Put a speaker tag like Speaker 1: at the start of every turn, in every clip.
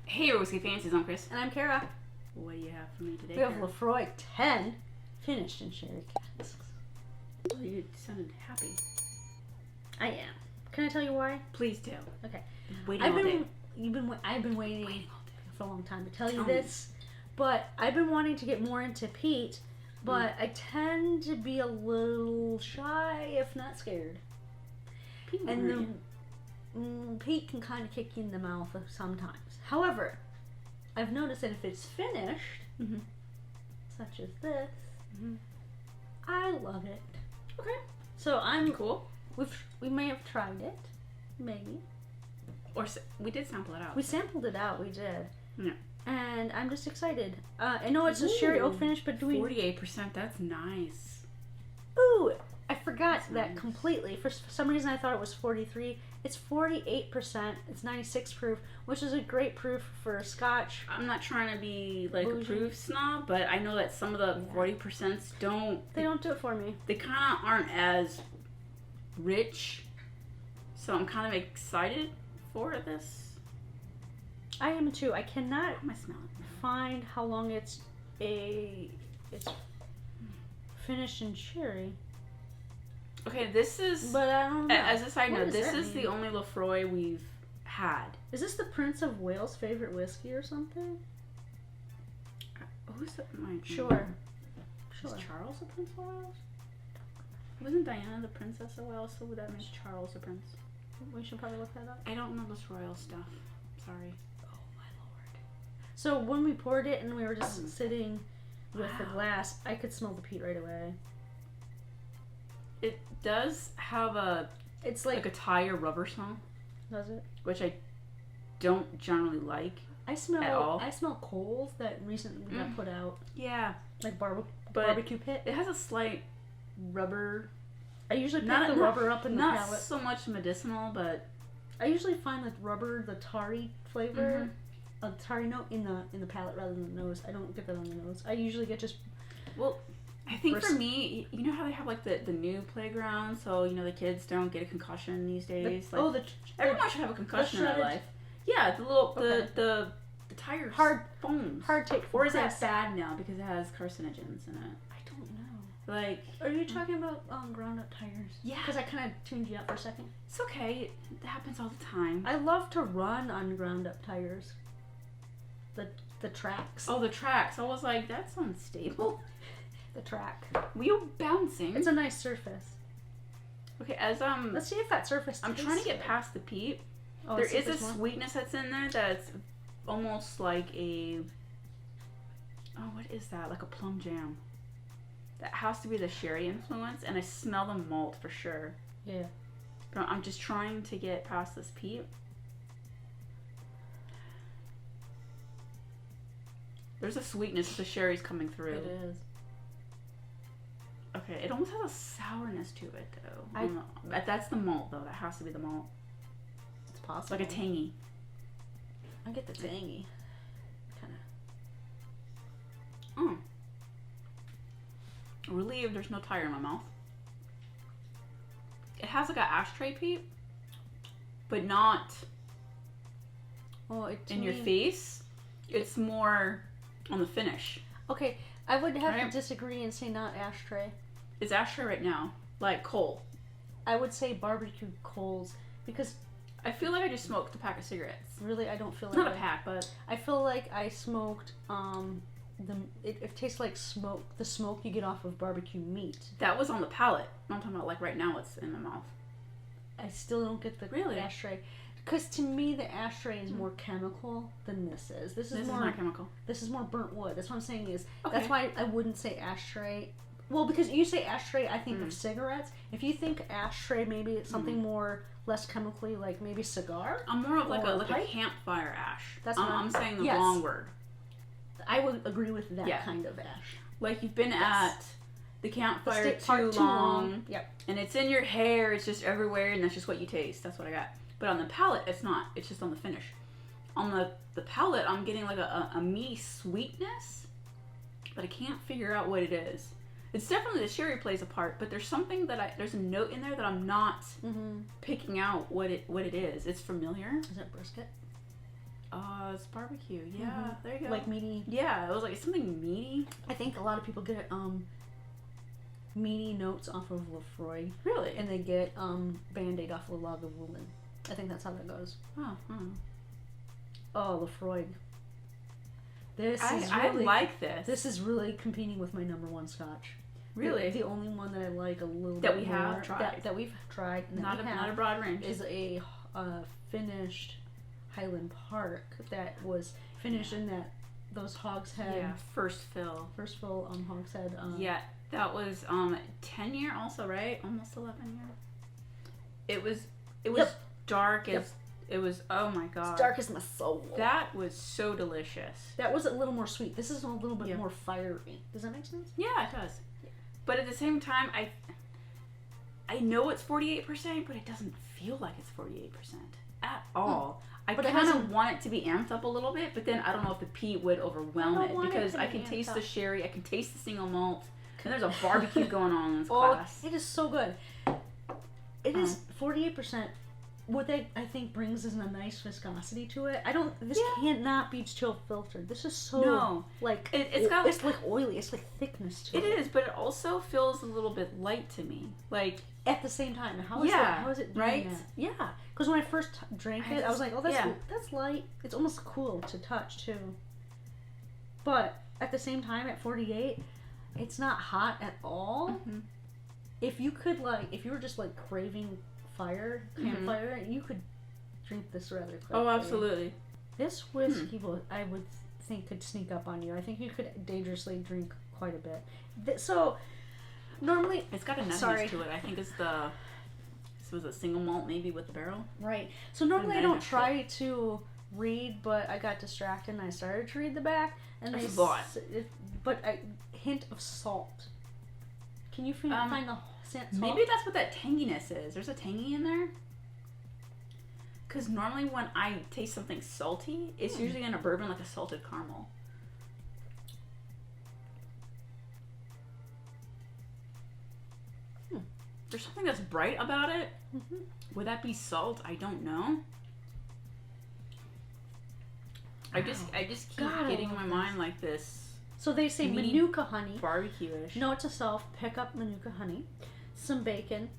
Speaker 1: Hey, Whiskey Fancies, I'm Chris.
Speaker 2: And I'm Kara.
Speaker 1: What do you have for me today,
Speaker 2: We have
Speaker 1: Kara?
Speaker 2: Laphroaig 10 finished in sherry casks.
Speaker 1: Oh, you sounded happy.
Speaker 2: I am. Can I tell you why?
Speaker 1: Please do.
Speaker 2: Okay.
Speaker 1: Waiting all day.
Speaker 2: I've been waiting
Speaker 1: Waiting all day.
Speaker 2: for a long time to tell you
Speaker 1: Tell me.
Speaker 2: this, but I've been wanting to get more into peat, but I tend to be a little shy, if not scared.
Speaker 1: Peat
Speaker 2: And
Speaker 1: hurt you.
Speaker 2: the peat can kind of kick you in the mouth sometimes. However, I've noticed that if it's finished,
Speaker 1: Mhm.
Speaker 2: such as this,
Speaker 1: Mhm.
Speaker 2: I love it.
Speaker 1: Okay.
Speaker 2: So I'm
Speaker 1: Cool.
Speaker 2: we may have tried it, maybe.
Speaker 1: Or we did sample it out.
Speaker 2: We sampled it out. We did.
Speaker 1: Yeah.
Speaker 2: And I'm just excited. I know it's a sherry oak finish, but do we?
Speaker 1: 48%. That's nice.
Speaker 2: Ooh, I forgot
Speaker 1: That's
Speaker 2: that
Speaker 1: nice.
Speaker 2: completely. For some reason, I thought it was 43. It's 48%. It's 96 proof, which is a great proof for Scotch.
Speaker 1: I'm not trying to be like
Speaker 2: Bougie.
Speaker 1: a proof snob, but I know that some of the 40% don't.
Speaker 2: They don't do it for me.
Speaker 1: They kind of aren't as rich. So I'm kind of excited for this.
Speaker 2: I am too. I cannot
Speaker 1: How am I smelling?
Speaker 2: find how long it's finished in sherry,
Speaker 1: Okay, this is.
Speaker 2: but I don't know.
Speaker 1: As a side
Speaker 2: What
Speaker 1: note,
Speaker 2: does
Speaker 1: this
Speaker 2: that
Speaker 1: is the
Speaker 2: mean?
Speaker 1: only Laphroaig we've had.
Speaker 2: Is this the Prince of Wales' favorite whiskey or something?
Speaker 1: Who's the, my?
Speaker 2: Sure.
Speaker 1: Is
Speaker 2: Sure.
Speaker 1: Charles the Prince of Wales? Wasn't Diana the Princess of Wales? So would that make Charles the Prince?
Speaker 2: We should probably look that up.
Speaker 1: I don't know this royal stuff. Sorry.
Speaker 2: Oh my lord. So when we poured it and we were just sitting with the
Speaker 1: Wow.
Speaker 2: glass, I could smell the peat right away.
Speaker 1: It does have a
Speaker 2: It's
Speaker 1: like a tire rubber smell,
Speaker 2: does it?
Speaker 1: which I don't generally like.
Speaker 2: I smell
Speaker 1: At all?
Speaker 2: I smell coals that recently got put out,
Speaker 1: Yeah,
Speaker 2: like
Speaker 1: but
Speaker 2: barbecue pit.
Speaker 1: it has a slight rubber.
Speaker 2: I usually pick
Speaker 1: Not
Speaker 2: the rubber up in the
Speaker 1: not
Speaker 2: palate.
Speaker 1: so much medicinal, but
Speaker 2: I usually find with rubber the tarry flavor, a tarry note in the palate rather than the nose. I don't get that on the nose. I usually get just
Speaker 1: well, I think for
Speaker 2: Bris-
Speaker 1: me, you know how they have like the new playground, so you know the kids don't get a concussion these days. Like, everyone should have a concussion in their
Speaker 2: shredded-
Speaker 1: life. Yeah, the little
Speaker 2: Okay.
Speaker 1: the tire
Speaker 2: Hard-
Speaker 1: foams.
Speaker 2: hard take.
Speaker 1: Or is that
Speaker 2: Chris.
Speaker 1: bad now because it has carcinogens in it?
Speaker 2: I don't know.
Speaker 1: Like,
Speaker 2: Are you talking about ground up tires?
Speaker 1: Yeah.
Speaker 2: Because I kind of tuned you out for a second.
Speaker 1: it's okay. It happens all the time.
Speaker 2: I love to run on ground up tires. The tracks.
Speaker 1: Oh, the tracks. I was like, that's unstable.
Speaker 2: The track.
Speaker 1: Wheel bouncing.
Speaker 2: It's a nice surface.
Speaker 1: Okay, as
Speaker 2: Let's see if that surface.
Speaker 1: I'm trying to get past the peat.
Speaker 2: Oh,
Speaker 1: There
Speaker 2: let's see
Speaker 1: is
Speaker 2: if
Speaker 1: a
Speaker 2: there's more.
Speaker 1: sweetness that's in there that's almost like a. Oh, what is that? Like a plum jam. That has to be the sherry influence, and I smell the malt for sure.
Speaker 2: Yeah.
Speaker 1: But I'm just trying to get past this peat. There's a sweetness the sherry's coming through.
Speaker 2: It is.
Speaker 1: Okay, it almost has a sourness to it though.
Speaker 2: I-
Speaker 1: I don't know. But that's the malt though. That has to be the malt.
Speaker 2: It's
Speaker 1: It's
Speaker 2: possible.
Speaker 1: like a tangy.
Speaker 2: I get the tangy. Kind of.
Speaker 1: Mm. Relieved there's no tire in my mouth. It has like an ashtray peat, but not
Speaker 2: Oh, it
Speaker 1: in your face. It's more on the finish.
Speaker 2: Okay, I would have to
Speaker 1: Right.
Speaker 2: disagree and say not ashtray.
Speaker 1: It's ashtray right now, like coal.
Speaker 2: I would say barbecue coals because
Speaker 1: I feel like I just smoked a pack of cigarettes.
Speaker 2: really I don't feel like
Speaker 1: Not a
Speaker 2: that.
Speaker 1: pack, but
Speaker 2: I feel like I smoked it tastes like smoke, the smoke you get off of barbecue meat.
Speaker 1: that was on the palate. I'm talking about like right now it's in my mouth.
Speaker 2: I still don't get the
Speaker 1: Really?
Speaker 2: ashtray. Because to me, the ashtray is more chemical than this is. This
Speaker 1: This is
Speaker 2: more.
Speaker 1: not chemical.
Speaker 2: This is more burnt wood. That's what I'm saying.
Speaker 1: Okay.
Speaker 2: That's why I wouldn't say ashtray. Well, because you say ashtray, I think of cigarettes. If you think ashtray, maybe it's something more less chemically, like maybe cigar.
Speaker 1: I'm more of like
Speaker 2: Or
Speaker 1: a
Speaker 2: pipe?
Speaker 1: campfire ash.
Speaker 2: That's
Speaker 1: I'm,
Speaker 2: what
Speaker 1: I'm saying the
Speaker 2: yes.
Speaker 1: wrong word.
Speaker 2: I would agree with that
Speaker 1: Yeah.
Speaker 2: kind of ash.
Speaker 1: Like you've been at the
Speaker 2: The
Speaker 1: campfire
Speaker 2: stick part
Speaker 1: too long,
Speaker 2: Yep.
Speaker 1: and it's in your hair. It's just everywhere, and that's just what you taste. That's what I got. But on the palate, it's not. It's just on the finish. On the palate, I'm getting like a meaty sweetness, but I can't figure out what it is. It's definitely the sherry plays a part, but there's something there's a note in there that I'm not picking out what it is. It's familiar.
Speaker 2: Is that brisket?
Speaker 1: It's barbecue. Yeah, there you go.
Speaker 2: Like meaty.
Speaker 1: Yeah, it was like something meaty.
Speaker 2: I think a lot of people get meaty notes off of Laphroaig.
Speaker 1: Really?
Speaker 2: And they get Band-Aid off of Lagavulin. I think that's how that goes. Oh, Laphroaig.
Speaker 1: I like this.
Speaker 2: This is really competing with my number one scotch.
Speaker 1: Really?
Speaker 2: The only one that I like a little
Speaker 1: that
Speaker 2: bit
Speaker 1: we
Speaker 2: more,
Speaker 1: have tried.
Speaker 2: That we've tried. And
Speaker 1: not a broad range.
Speaker 2: Is a finished Highland Park that was finished in those hogshead.
Speaker 1: Yeah, first fill
Speaker 2: hogshead.
Speaker 1: Yeah, that was 10 year also, right? Almost 11 year. It was dark as it was. Oh my god,
Speaker 2: it's dark as my soul.
Speaker 1: That was so delicious.
Speaker 2: That was a little more sweet. This is a little bit more fiery. Does that make sense?
Speaker 1: Yeah, it does. Yeah. But at the same time, I know it's 48%, but it doesn't feel like it's 48% at all. I kind of want it to be amped up a little bit, but then I don't know if the peat would overwhelm it because I can taste the sherry, I can taste the single malt, and there's a barbecue going on in this class.
Speaker 2: It is so good. It is 48%. What that I think brings is a nice viscosity to it. This cannot be chill filtered. This is so like it's like oily. It's like thickness to it.
Speaker 1: It is, but it also feels a little bit light to me. Like
Speaker 2: at the same time, how is it doing
Speaker 1: right?
Speaker 2: that?
Speaker 1: Yeah,
Speaker 2: because when I first drank it, I was like, oh, that's light. It's almost cool to touch too. But at the same time, at 48, it's not hot at all. Mm-hmm. If you were just like craving campfire, you could drink this rather quickly.
Speaker 1: Oh, absolutely.
Speaker 2: This whiskey, I would think, could sneak up on you. I think you could dangerously drink quite a bit. So, normally...
Speaker 1: It's got a nuttiness to it. I think this was a single malt maybe with the barrel.
Speaker 2: Right. So, normally I don't try to read, but I got distracted and I started to read the back. And but a hint of salt. Can you find the salt?
Speaker 1: Maybe that's what that tanginess is. There's a tangy in there. Because normally when I taste something salty, it's usually in a bourbon like a salted caramel. There's something that's bright about it. Mm-hmm. Would that be salt? I don't know. I just keep getting in my mind like this.
Speaker 2: So they say Manuka honey.
Speaker 1: Barbecue-ish.
Speaker 2: Note to self, pick up Manuka honey. Some bacon.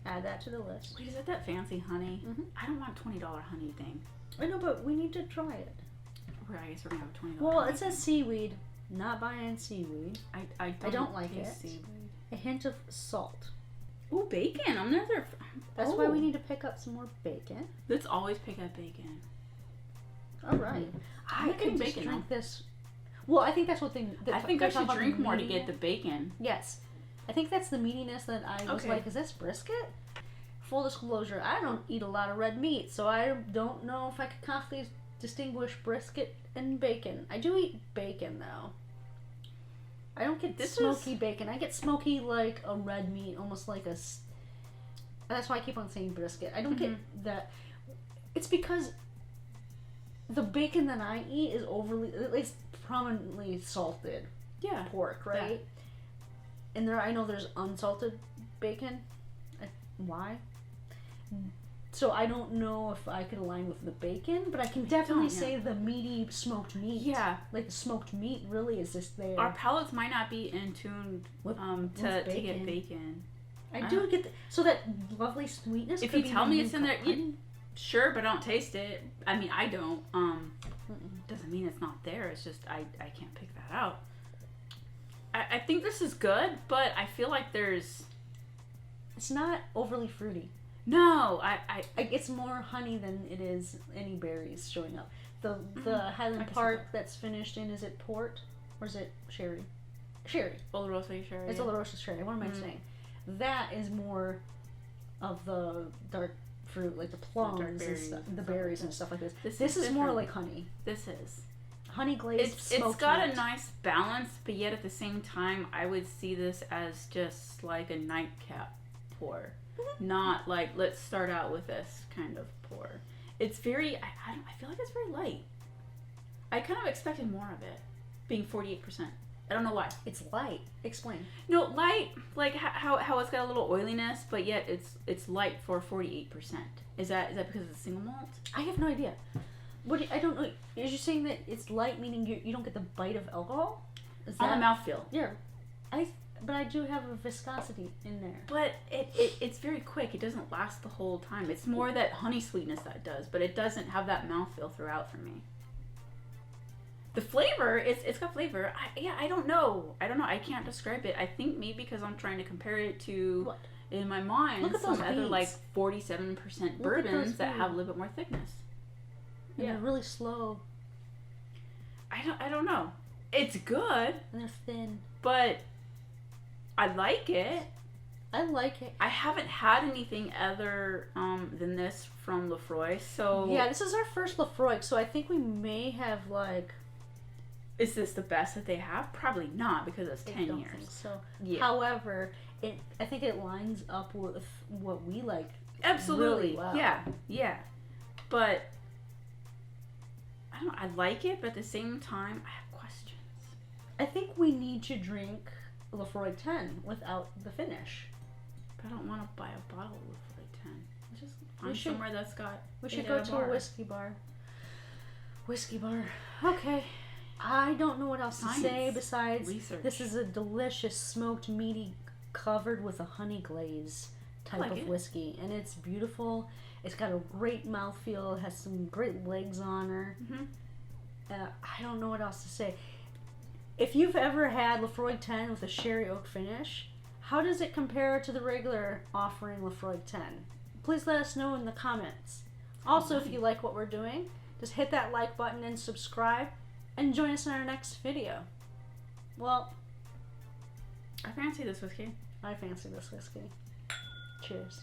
Speaker 2: Add that to the list.
Speaker 1: Wait, is it that fancy honey? Mm-hmm. I don't want $20 honey thing.
Speaker 2: I know, but we need to try it.
Speaker 1: I guess we're going to have $20
Speaker 2: Well, it says seaweed. Not buying seaweed.
Speaker 1: I don't
Speaker 2: like it. Seaweed. A hint of salt.
Speaker 1: Ooh, bacon.
Speaker 2: That's why we need to pick up some more bacon.
Speaker 1: Let's always pick up bacon.
Speaker 2: All right.
Speaker 1: I can bacon
Speaker 2: drink this. Well, I think that's what
Speaker 1: I think I should drink more to get the bacon.
Speaker 2: Yes. I think that's the meatiness that I was like, is this brisket? Full disclosure, I don't eat a lot of red meat, so I don't know if I could confidently distinguish brisket and bacon. I do eat bacon, though. I don't get smoky bacon. I get smoky like a red meat, almost like a... That's why I keep on saying brisket. I don't get that. It's because the bacon that I eat is at least prominently salted pork, right? Yeah. And I know there's unsalted bacon. Why? So I don't know if I could align with the bacon, but I can definitely say the meaty smoked meat. Yeah. Like the smoked meat really is just there.
Speaker 1: Our palates might not be in tune to get bacon.
Speaker 2: I do get so that lovely sweetness.
Speaker 1: If you tell me it's in there, sure, but I don't taste it. I mean, I don't. Doesn't mean it's not there. It's just I can't pick that out. I think this is good, but I feel like
Speaker 2: it's not overly fruity.
Speaker 1: No,
Speaker 2: it's more honey than it is any berries showing up. The Highland Park that's finished in, is it port or is it sherry? Sherry.
Speaker 1: Oloroso sherry.
Speaker 2: It's Oloroso sherry. What am I saying? That is more of the dark fruit, like the plums and stuff, the berries and stuff like this. This is more like honey.
Speaker 1: This is
Speaker 2: honey glazed.
Speaker 1: It's got a nice balance, but yet at the same time, I would see this as just like a nightcap pour, not like let's start out with this kind of pour. It's very. I feel like it's very light. I kind of expected more of it, being 48%. I don't know why.
Speaker 2: It's light. Explain.
Speaker 1: No, light, like how it's got a little oiliness, but yet it's light for 48%. Is that because it's a single malt?
Speaker 2: I have no idea. I don't know. Is you saying that it's light, meaning you don't get the bite of alcohol? Is
Speaker 1: On
Speaker 2: that
Speaker 1: the mouthfeel.
Speaker 2: Yeah. But I do have a viscosity in there.
Speaker 1: But it's very quick. It doesn't last the whole time. It's more that honey sweetness that it does, but it doesn't have that mouthfeel throughout for me. The flavor, it's got flavor. I don't know. I can't describe it. I think maybe because I'm trying to compare it to,
Speaker 2: What?
Speaker 1: in my mind,
Speaker 2: Look at
Speaker 1: some
Speaker 2: those
Speaker 1: other
Speaker 2: beads.
Speaker 1: like 47%
Speaker 2: Look at
Speaker 1: bourbons
Speaker 2: those
Speaker 1: that have a
Speaker 2: beads.
Speaker 1: little bit more thickness.
Speaker 2: And
Speaker 1: Yeah.
Speaker 2: they're really slow.
Speaker 1: I don't know. It's good,
Speaker 2: And they're thin.
Speaker 1: but I like it.
Speaker 2: I like it.
Speaker 1: I haven't had anything other than this from Laphroaig, so
Speaker 2: Yeah, this is our first Laphroaig, so I think we may have like...
Speaker 1: is this the best that they have? Probably not, because it's
Speaker 2: I
Speaker 1: 10
Speaker 2: don't
Speaker 1: years.
Speaker 2: think so.
Speaker 1: Yeah.
Speaker 2: However, I think it lines up with what we like.
Speaker 1: Absolutely.
Speaker 2: Really well.
Speaker 1: Yeah. But I like it, but at the same time, I have questions.
Speaker 2: I think we need to drink Laphroaig 10 without the finish.
Speaker 1: But I don't want to buy a bottle of Laphroaig 10. Just
Speaker 2: We
Speaker 1: find
Speaker 2: should-
Speaker 1: somewhere that's got
Speaker 2: We should
Speaker 1: it
Speaker 2: go
Speaker 1: at
Speaker 2: to
Speaker 1: bar.
Speaker 2: a whiskey bar. Whiskey bar. Okay. I don't know what else to say
Speaker 1: Science.
Speaker 2: besides
Speaker 1: Research.
Speaker 2: this is a delicious smoked meaty covered with a honey glaze type
Speaker 1: like
Speaker 2: of
Speaker 1: it.
Speaker 2: whiskey, and it's beautiful. It's got a great mouthfeel. It has some great legs on her.
Speaker 1: Mhm.
Speaker 2: I don't know what else to say. If you've ever had Laphroaig 10 with a sherry oak finish, how does it compare to the regular offering Laphroaig 10? Please let us know in the comments. Also, if you like what we're doing, just hit that like button and subscribe, and join us in our next video. Well,
Speaker 1: I fancy this whiskey.
Speaker 2: I fancy this whiskey. Cheers.